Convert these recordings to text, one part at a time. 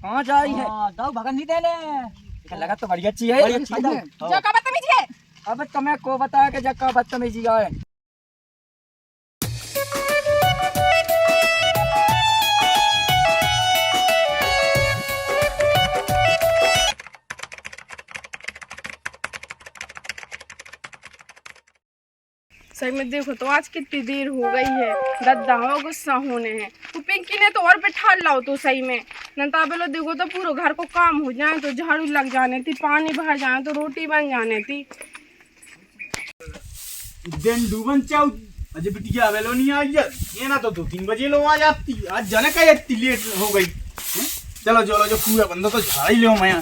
कहाँ जाई है? दाऊ भगन नहीं देले लगा तो बढ़िया अच्छी है। जो का बदतमीजी है। अब तुम्हें को बताया कि जक्का बदतमीजी है। सही में देखो तो आज कितनी देर हो गई है। दद्दा हो गुस्सा होने हैं। तो पिंकी ने तो और बैठा लाओ तो सही में नंता बेलो देखो तो पूरा घर को काम हो जाए तो झाड़ू लग जाने थी, पानी भर जाए तो रोटी बन जाने थी। दिन डूबन चाउ अजय बिटिया वेलो नहीं आई यार। ये ना तो 2-3 बजे लो आ जाती। आज जाने का इतनी लेट हो गई। चलो चलो जो पूरा बंदा तो झाड़ ही लो मैं।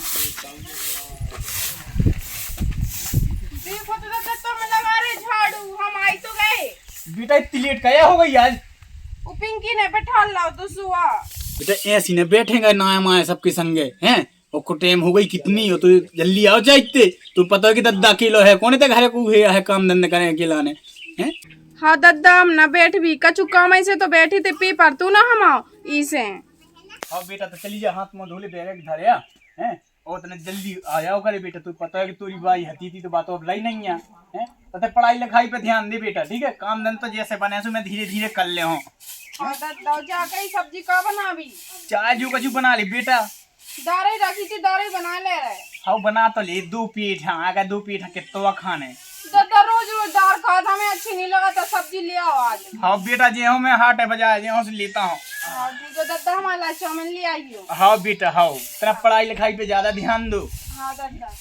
देखो तो दद्दा तो मैं लगा रहे झाड़ू, हम आई तो गए। बेटा इतनी लेट क्या हो गई आज? वो पिंकी ने बैठा लाओ तो सुआ। बेटा ऐसी ने बैठेगा ना माए सबके संगे हैं। और टाइम हो गई कितनी हो तो जल्दी आओ जाइते। तो पता है कि दद्दा अकेलो है, कौन है घर को है काम धंधे करें अकेला ने हैं। हाँ दद्दा हम ना बैठ भी कछु काम ऐसे तो बैठी थे पी पर तू ना हम आओ इसे। हाँ बेटा तो चली जा, हाथ मुंह धो ले बैग धरे हैं। और तने जल्दी आ जाओ करे बेटा। तू पता है कि तोरी बाई हती थी तो बात और लाई नहीं है हैं। तो पढ़ाई लिखाई पे ध्यान दे बेटा, ठीक है। काम धंधा तो जैसे बने सो मैं धीरे धीरे कर ले हूँ। हाँ दद्दा जाके ही सब्जी का बना भी। चाय जो कछु बना ली बेटा। दारे रखी थी दारे बना ले रहे। हाँ बना तो ले 2 पीठ। हाँ अगर 2 पीठ कितना खाने। दद्दा रोज रोज दाल खाता हमें अच्छी नहीं लगा तो सब्जी ले आओ आज। हाँ बेटा जे हूँ मैं हाट है बाजार जे हूँ से लेता हूँ। हाँ ठीक है दद्दा हमारा चाउमीन ले आइयो। हाँ बेटा हाँ तेरा पढ़ाई लिखाई पे ज्यादा ध्यान दो। हाँ दद्दा।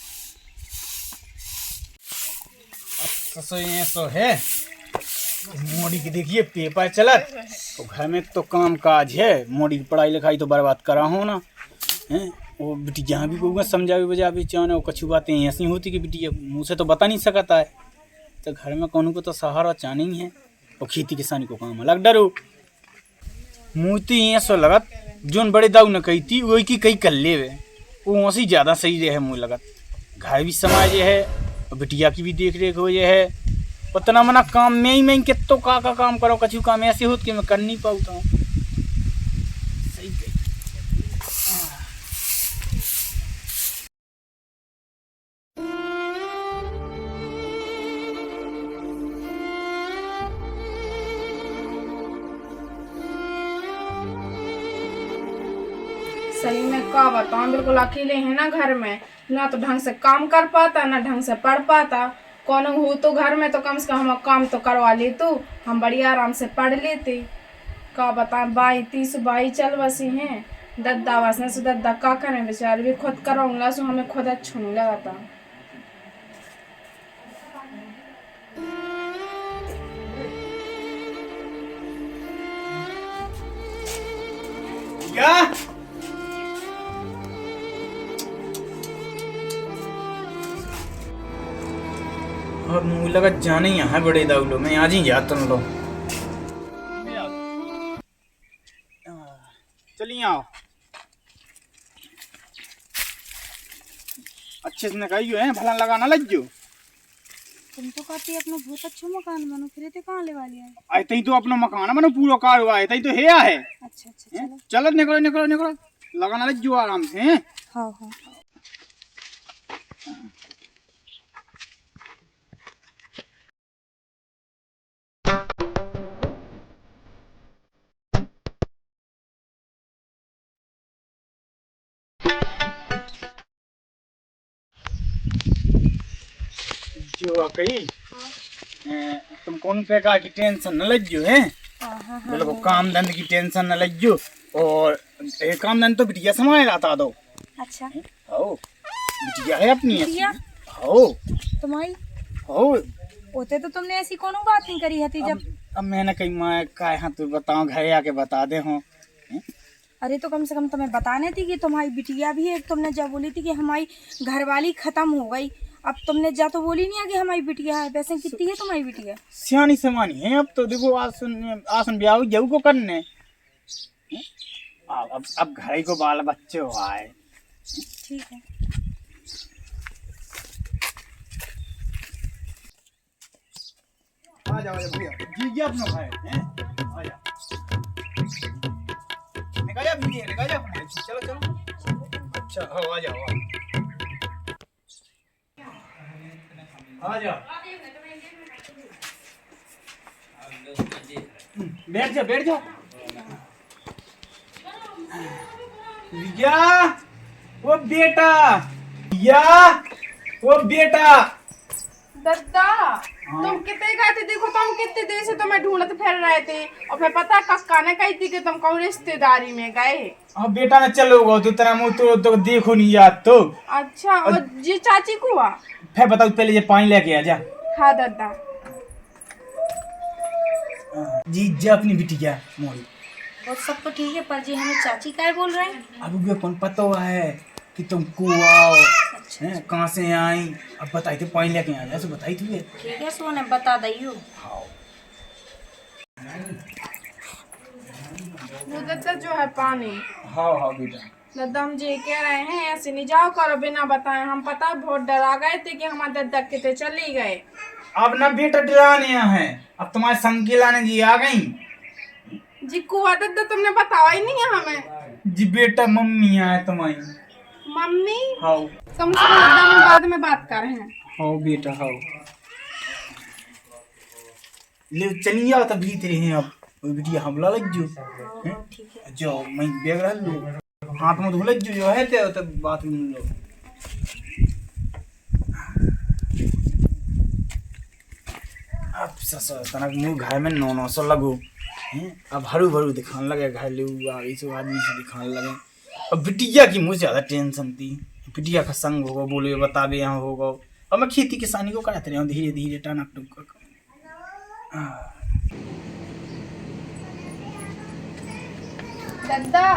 तो ये तो है मोड़ी की देखिए पेपर चलत तो घर में तो काम काज है। मोड़ी की पढ़ाई लिखाई तो बर्बाद करा हो ना हैं। वो बेटी जहाँ भी कहूँगा समझावे बजावे चाहे वो कछु बातें ऐसी होती कि बेटी मुँह से तो बता नहीं सकता है। तो घर में कौन को तो सहारा चाहना ही है। और खेती किसानी को काम अलग डरो मुँहती ये सो लगत जोन बड़े दाऊ न कही थी वही की कई कर ले वो वैसे ज़्यादा सही रहे मुँह लगत। घर भी समाज है और बिटिया की भी देख रेख हो ये है। उतना मना काम में ही मैं कितो का काम करो कछु काम ऐसे होत कि मैं कर नहीं पाता हूँ। सही कही। सही में का बताऊं बिल्कुल अकेले हैं ना घर में। ना तो ढंग से काम कर पाता ना ढंग से पढ़ पाता। कौन हो तो घर में तो कम से कम हम काम तो करवा ले तो हम बढ़िया आराम से पढ़ लेते। का बताएं 22 चल बसी हैं। दद्दा वसने से दद्दा का करें बेचारे भी खुद कराऊंगा सो हमें खुद अच्छा नहीं लगाता। क्या और मुँह लगा जाने यहाँ बड़े दाउलो मैं आज ही जाता हूँ। लो चलिए आओ अच्छे से कहियो है भला लगाना लग जो। तुम तो कहती अपना बहुत अच्छा मकान बनो फिर ते कहाँ ले वाली है। आए तई तो अपना मकान बनो पूरा कार हुआ है तई तो है है। अच्छा अच्छा चलो चलो निकलो निकलो निकलो लगाना लग जो आराम से हैं। हाँ हाँ जो कही तुम कौन प्रकार की टेंशन न लग जो है। बिल्कुल काम धंधे की टेंशन न लग जो। और काम धंधे तो बिटिया समाये रहता दो। अच्छा हो बिटिया है अपनी बिटिया? हो तुम्हारी हो होते तो तुमने ऐसी कोनो बात नहीं करी थी जब। अब मैंने कही मैं का यहाँ तो बताऊँ घर आके बता दे हो। अरे तो कम से कम तुम्हें बताने थी कि तुम्हारी बिटिया भी है। तुमने जब बोली थी कि हमारी घरवाली खत्म हो गई अब तुमने जा तो बोली नहीं है कि हमारी बिटिया है। वैसे कितनी है तुम्हारी बिटिया? सियानी समानी है अब तो देखो आसन ब्याह जाऊ को करने। अब घर को बाल बच्चे हो आए। ठीक है आ जाओ भैया जी जी अपना भाई हैं आ जाओ। लगा जा वीडियो लगा जा चलो चलो अच्छा आओ आ जाओ आ जाओ बैठ जाओ रिया वो बेटा दद्दा तुम कितने गए थे? देखो तुम कितने देर से तुम्हें ढूंढते फिर रहे थे और फिर पता कक्का ने कही थी कि तुम कौन रिश्तेदारी में गए। अब बेटा ने चलो गो तो तेरा मुंह तो देखो नहीं याद तो। अच्छा और जी चाची को हुआ? फिर बताओ पहले ये पानी लेके आ जा। हाँ दद्दा जी जा अपनी बिटिया मोरी। वो सब तो ठीक है, पर जी हमें चाची क्या बोल रहे हैं? अब ये कौन पता हुआ है कि तुमको आओ हैं कहाँ से आई? अब बताई थे पानी लेके आ जा सो बताई थी। ठीक है सोने बता दियो। वो दद्दा जो है पानी। हाँ बेटा। दद्दा हम जी कह रहे हैं ऐसे नहीं जाओ करो बिना बताए। हम पता बहुत डरा गए थे कि हमारे दद्दा कितने चली गए। अब ना बेटा डराने हैं, अब तुम्हारे संग लाने जी आ गई। जी कुआ दद्दा तुमने बताया ही नहीं है हमें। जी बेटा मम्मी आए तुम्हारी। मम्मी? हाँ कम से कम दद्दा हम बाद में बात कर रहे हैं। हाँ बेटा हाँ ले चलिए आओ तब भीतर हैं। अब वो बिटिया हमला लग जो जो मैं बैग रह लो हाथ में धो लग जो है तब बात में लो। अब ससुर तनक मुँह घर में नौ सौ लगो हैं। अब हरू भरू दिखाने लगे घर ले आगे से आदमी से दिखाने लगे। अब बिटिया की मुझे ज़्यादा टेंशन थी। बिटिया का संग होगा बोले बतावे यहाँ होगा। और मैं खेती किसानी को कराते रहा हूँ धीरे धीरे टनक टुक। दद्दा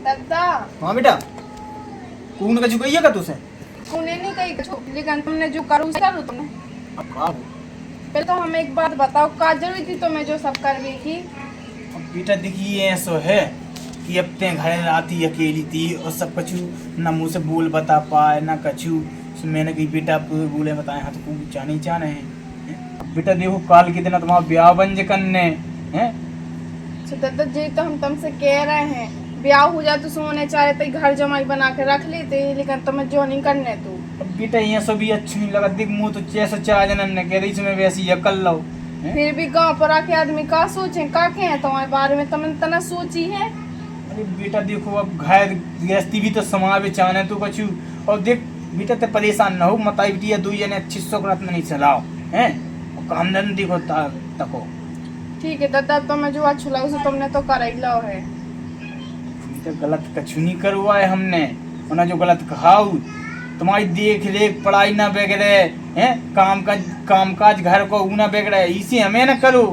दद्दा हाँ बेटा कौन का झुकाइए का तुझसे? उन्हें नहीं कही कुछ, लेकिन तुमने जो करू करो तुमने। अब का पहले तो हमें एक बात बताओ का जरूरी थी तुम्हें जो सब कर रही थी? अब बेटा देखिए ऐसा है कि अब ते घर आती अकेली थी और सब कछु न मुँह से बोल बता पाए ना कछु। तो मैंने कही बेटा बोले बताए हाँ तो को जाने जाने हैं। बेटा देखो काल के दिन तुम्हारा ब्याह बंज करने हैं। तो दद्दा जी तो हम तुमसे कह रहे हैं ब्याह हो जाए तो सोने चाह रहे थे घर जमाई बना के रख लेते, लेकिन तुम्हें जो नहीं करने तू। अब बेटा ये सब भी अच्छी नहीं लगा देख मुँह तो जैसा चाह जनन ने कह रही मैं वैसी अकल लो। फिर भी गांव पर आके आदमी का सोचे का के हैं तुम्हारे बारे में तुमने तना सोची है? अरे बेटा देखो अब घर गृहस्थी भी तो समाज में चाहने तो कछु। और देख बेटा ते परेशान ना हो मताई बिटिया दो जने अच्छी सोकरात में नहीं चलाओ हैं और काम धन देखो तको। ठीक है दद्दा तुम्हें जो अच्छा लगा उसे तुमने तो कर ही लो है। तो गलत कछु नहीं करवा है हमने उन्हें जो गलत कहा तुम्हारी देख रेख पढ़ाई ना वगैरह हैं काम काज घर को ना वगैरह इसी हमें ना करो।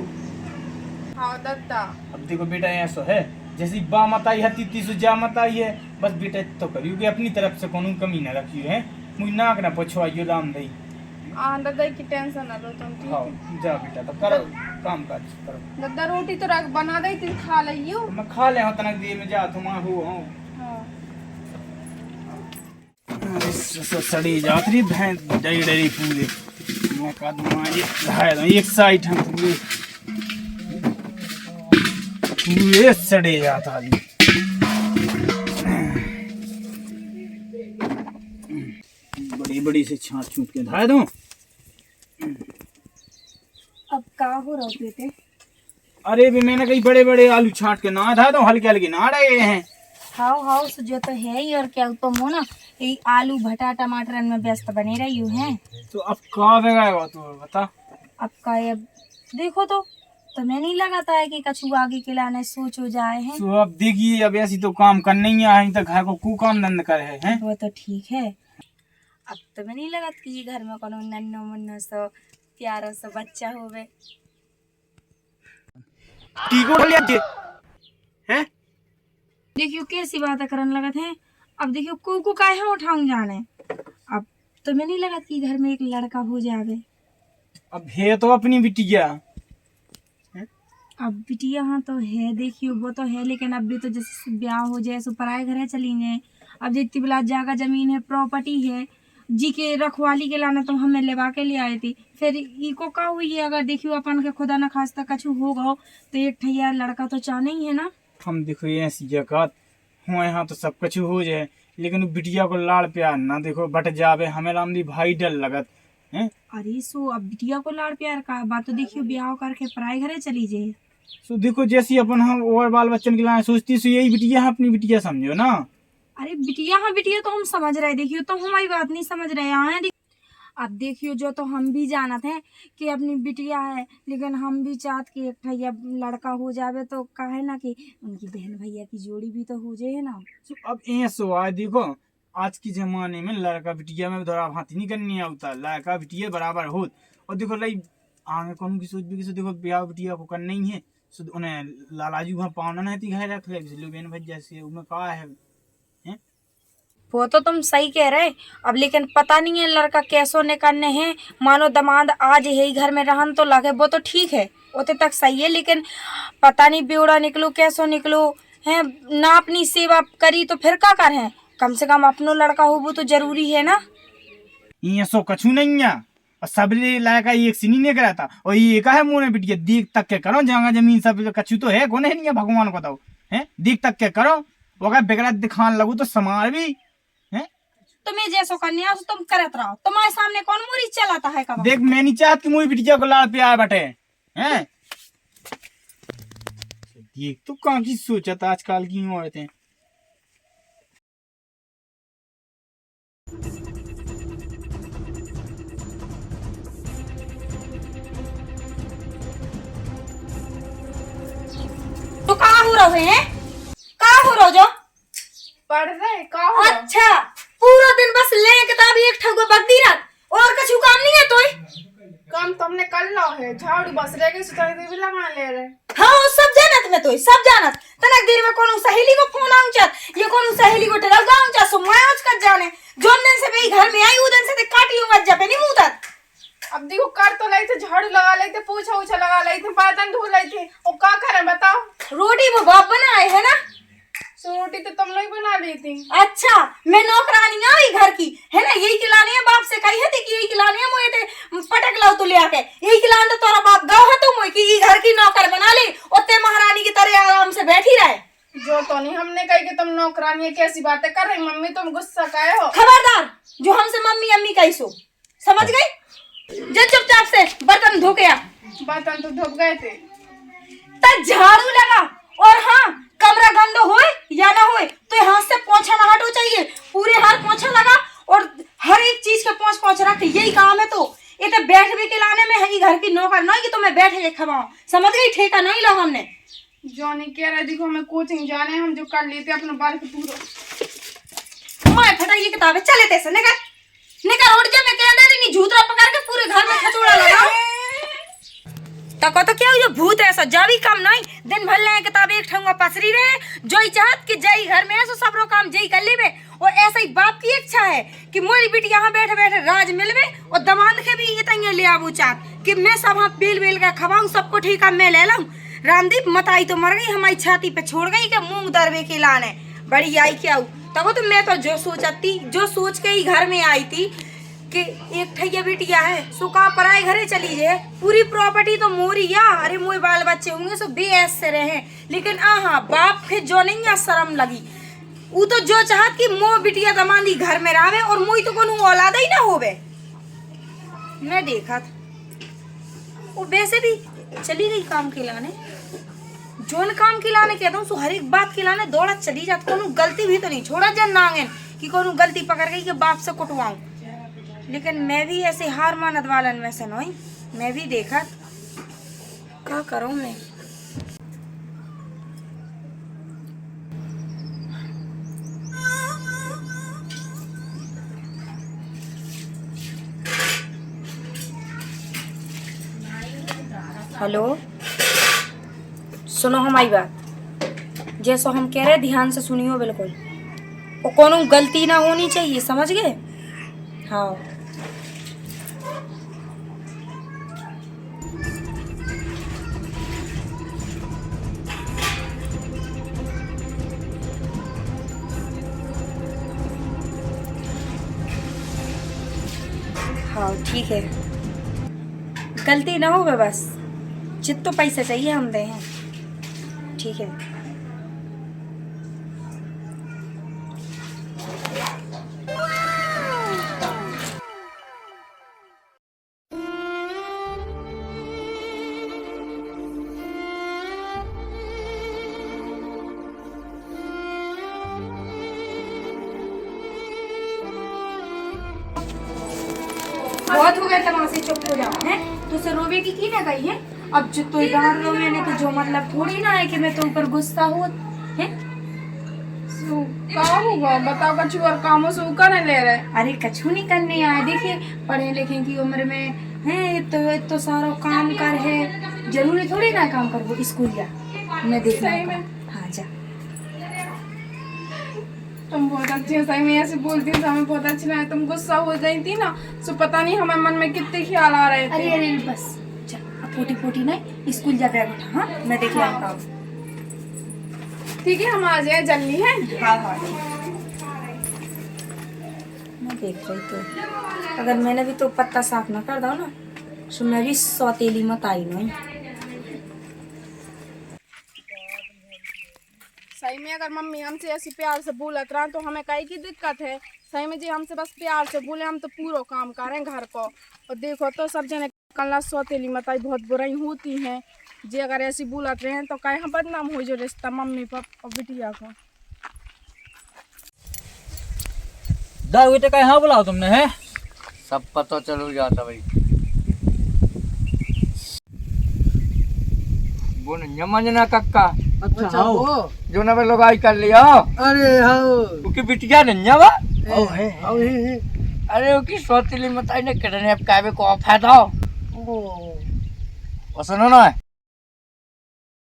हाँ दद्दा अब देखो बेटा ऐसा है जैसी बा मताई हती तीसो जा मताई है बस बेटा तो करियो अपनी तरफ से कोनो कमी ना रखियो है मुझे नाक ना पछवाइयो राम दई। हाँ दद्दा की टेंशन ना लो तुम। ठीक हाँ है जा बेटा तो करो काम काज करो। दद्दा रोटी तो रख बना दे तुम खा लियो। मैं खा ले हूँ तनक देर में जा तुम हो हाँ सड़ी जाती भैंस डरी डरी पूरे मैं कदम एक साइड हम पूरे सड़े जाता बड़ी बड़ी से छाट छूट के धाय दूं। अब का हो रहा बेटे? अरे भी मैंने कई बड़े बड़े आलू छाट के ना धाय दूं हल्के हल्के ना रहे हैं। हाउ सो जो तो है ही और क्या तुम हो ना ये आलू भटा टमाटर में व्यस्त बने रही हो हैं। तो अब कहाँ लगाएगा तू बता? अब का ये देखो तो तुम्हें नहीं लगाता है कि कछु आगे के लाने सोच हो जाए हैं? तो अब देखिए अब ऐसी तो काम करने ही आई तो घर को काम धंधा करे हैं। वो तो ठीक है। अब तुम्हें नहीं लगता कि ये घर में कोनो नन्नो मुन्नो सो प्यारो सा बच्चा होवे? हैं देखियो कैसी बातें करने लगत है। अब देखियो को काहे उठाऊं जाने। अब तुम्हें नहीं लगा कि घर में एक लड़का हो जावे? अब है तो अपनी बिटिया। अब बिटिया हाँ तो है देखियो वो तो है, लेकिन अब भी तो जैसे ब्याह हो जाए सो पराए घर चली जाए। अब जितनी बिला जगह जमीन है प्रॉपर्टी है जी के रखवाली के लाना तो हमें लेवा के ले आए थी। फिर इको का हुई है अगर देखियो अपन के खुदा न खास्ता कछु होगा तो एक ठैया लड़का तो चाहना ही है ना। हम देखो ऐसी जगह हुए यहाँ तो सब कुछ हो जाए, लेकिन बिटिया को लाड़ प्यार ना देखो बट जावे, हमें रामदी भाई डर लगत हैं। अरे सो अब बिटिया को लाड़ प्यार का बात तो देखियो, ब्याह करके पराई घरे चली जाए। सो देखो जैसी अपन हम और बाल बच्चन के लाए सोचती सो यही बिटिया है, अपनी बिटिया समझो ना। अरे बिटिया, हाँ बिटिया तो हम समझ रहे, देखियो तो हमारी बात नहीं समझ रहे यहाँ। अब देखियो जो तो हम भी जानत हैं कि अपनी बिटिया है, लेकिन हम भी चाहत कि एक भैया लड़का हो जावे तो काहे ना कि उनकी बहन भैया की जोड़ी भी तो हो जाए ना। सो अब ऐसो आए देखो आज के जमाने में लड़का बिटिया में थोड़ा हाथी नहीं करनी आता, लड़का बिटिया बराबर हो। और देखो लाई आगे कौन की सोच भी देखो ब्याह बिटिया को करना ही है, सो उन्हें लालाजी वहाँ पावना नहीं थी घर रख ले बहन भैया से उनमें कहा है। वो तो तुम सही कह रहे, अब लेकिन पता नहीं है लड़का कैसो निकलने हैं। मानो दमाद आज यही घर में रहन तो लगे, वो तो ठीक है, उतने तक सही है, लेकिन पता नहीं बेवड़ा निकलो कैसो निकलो है ना। अपनी सेवा करी तो फिर क्या कर है, कम से कम अपनो लड़का हो वो तो जरूरी है ना। ये सो कछु नहीं है, और सब लायका एक सीनी नहीं करा था, और ये का है मुँह ने बिटिया देख तक के करो, जगह जमीन सब कछु तो है कौन है नहीं है, भगवान को दो है देख तक के करो। वो अगर बिगड़ा दिखाने लगू तो समार भी तुम्हें जैसो करनी है तुम करत रहो, तुम्हारे सामने कौन मुरी चलाता है कब। देख मैं नहीं चाहती मुझे बिटिया को लाड़ प्यार बटे हैं। देख तो कहाँ की सोचत आजकल की औरतें। तो कहाँ हो रहे हैं, कहाँ हो रहो जो पढ़ रहे का हो? अच्छा पूरा दिन बस ले किताब एक ठगो बगदी रात, और कुछ काम नहीं है तो काम तो हमने कर लो है, झाड़ू बस रह गई सुताई भी लगा ले रहे। हाँ सब जानत में तो सब जानत तनक देर में कोनो सहेली को फोन आऊं चात, ये कोनो सहेली को टेलीग्राम चात, सो मैं आज कर जाने जोन दिन से भाई घर में आई उदन से ते काटी मत जा पे नहीं मुंह तक। अब देखो कर तो लाई थे, झाड़ू लगा लाई थे, पोछा उछा लगा लाई थे, बर्तन धो लाई थे, और क्या करें बताओ। रोटी वो बाप बनाए है ना, सो रोटी तो तुम लोग बना ली थी। अच्छा मैं नौकरानी आई घर की है ना, यही खिलानी है, बाप से कही है कि यही खिलानी है, मुझे ते पटक लाओ तो ले आके यही खिलान तो तोरा बाप गाँव है तो मुझे की घर की नौकर बना ले और ते महारानी की तरह आराम से बैठी रहे। जो तो नहीं हमने कही कि तुम नौकरानी है, कैसी बातें कर रही मम्मी, तुम गुस्सा काहे हो? खबरदार जो हमसे मम्मी अम्मी कही सो, समझ गई, जो चुपचाप से बर्तन धो के आ। बर्तन तो धोप गए थे, तब झाड़ू लगा, और हाँ कमरा गंदा होए या ना होए तो हाथ से पोंछा ना हटो चाहिए, पूरे हाथ पोंछा लगा और हर एक चीज के पोंछ पोंछ रख, यही काम है। तो ये तो बैठ भी के लाने में है घर की नौकर नहीं कि तुम्हें बैठे के खवाओ, समझ गई, ठेका नहीं लो हमने। जो नहीं कह रहे देखो हमें कोचिंग जाने, हम जो कर लेते अपने बाल के पूरा मैं फटा ये किताबें चले तैसे निकल निकल उठ जा, मैं कह दे रही झूठरा पकड़ के पूरे घर में खचोड़ा लगाओ। तको तो क्या हो जो भूत ऐसा जावी काम नहीं, दिन भर ले किताब एक ठंगा पसरी रहे, जो चाहत कि जई घर में ऐसा सबरो काम जई कर लेबे, और ऐसा ही बाप की इच्छा है कि मोरी बेटी यहाँ बैठे बैठे राज मिलवे, और दमाद के भी इतने ले आबू चाहत कि मैं सब हाथ बेल बेल का खवाऊं, सबको ठीका मैं ले लाऊं। रामदीप मताई तो मर गई, हमारी छाती पे छोड़ गई कि मूंग दरवे के लाने बड़ी आई क्या हूँ। तब तो मैं तो जो सोचती, जो सोच के ही घर में आई थी कि एक ठैया बिटिया है, सुका पराए घरे चली जाए, पूरी प्रॉपर्टी तो मोरी या अरे मोए बाल बच्चे होंगे सो बेऐस से रहे, लेकिन हाँ बाप के जो नहीं या शर्म लगी, वो तो जो चाहत कि मो बिटिया दमांदी घर में रहे और मोई तो कोनो औलाद ही ना होवे। मैं देखा था वो वैसे भी चली गई काम के लाने, जोन काम के लाने कहता हूँ सो हर एक बात के लाने दौड़ा चली जाती, कोनो गलती भी तो नहीं छोड़ा जन नांगन कि कोनो गलती पकड़ गई कि बाप से कुटवाऊं। लेकिन मैं भी ऐसे हार मानत वालन में से नहीं, मैं भी देखा क्या करूं मैं। हेलो सुनो हमारी बात, जैसा हम कह रहे ध्यान से सुनियो बिल्कुल, और कोनो गलती ना होनी चाहिए, समझ गए। हाँ हाँ ठीक है, गलती ना हो बस, जितना पैसा चाहिए हम दे हैं, ठीक है। बहुत हो गया तमाशे, चुप हो जाओ हैं। तुझसे रोवे की ना गई है। अब जो तो डांट रो मैंने तो जो मतलब थोड़ी ना है कि मैं तो ऊपर गुस्सा हो हैं। का होगा बताओ, कछु और कामों से ऊका नहीं ले रहे। अरे कछु नहीं करने आए, देखिए पढ़े लिखे की उम्र में है तो सारा काम कर है, जरूरी थोड़ी ना काम कर वो स्कूल जा मैं देखना सही में? हाँ जा। तुम बहुत अच्छी हो, सही में ऐसे बोलती हो हमें बहुत अच्छी लगे। तुम गुस्सा हो गई थी ना, सो पता नहीं हमारे मन में कितने ख्याल आ रहे थे। अरे अरे बस जा, अब पोटी पोटी नहीं, स्कूल जा बैग उठा। हाँ मैं देख लाऊंगा अब। ठीक है, हम आ जाए जल्दी है। हाँ हाँ मैं देख रही तो अगर मैंने भी तो पत्ता साफ ना कर दो ना तो मैं भी सौतेली मत आई नहीं। सही में अगर मम्मी हमसे ऐसी प्यार से बोलत रहा तो हमें कई की दिक्कत है। सही में जी हमसे बस प्यार से बोले, हम तो पूरा काम करें घर को। और देखो तो सब जने कल्ला सौतेली मताई बहुत बुराई होती हैं। जी अगर ऐसी बोलत रहे तो कहीं हम बदनाम हो जो रिश्ता मम्मी पापा और बिटिया का। दाऊ बेटे कहाँ बुलाओ तुमने है? सब पता चल जाता भाई। वो नहीं मंजना कक्का अच्छा हाँ। जो ना लोग आई कर लिया। अरे हाँ उसकी बिटिया नहीं बा। है। अरे उसकी सौतीली मताई ने करने अब काबे को फायदा हो। सुनो ना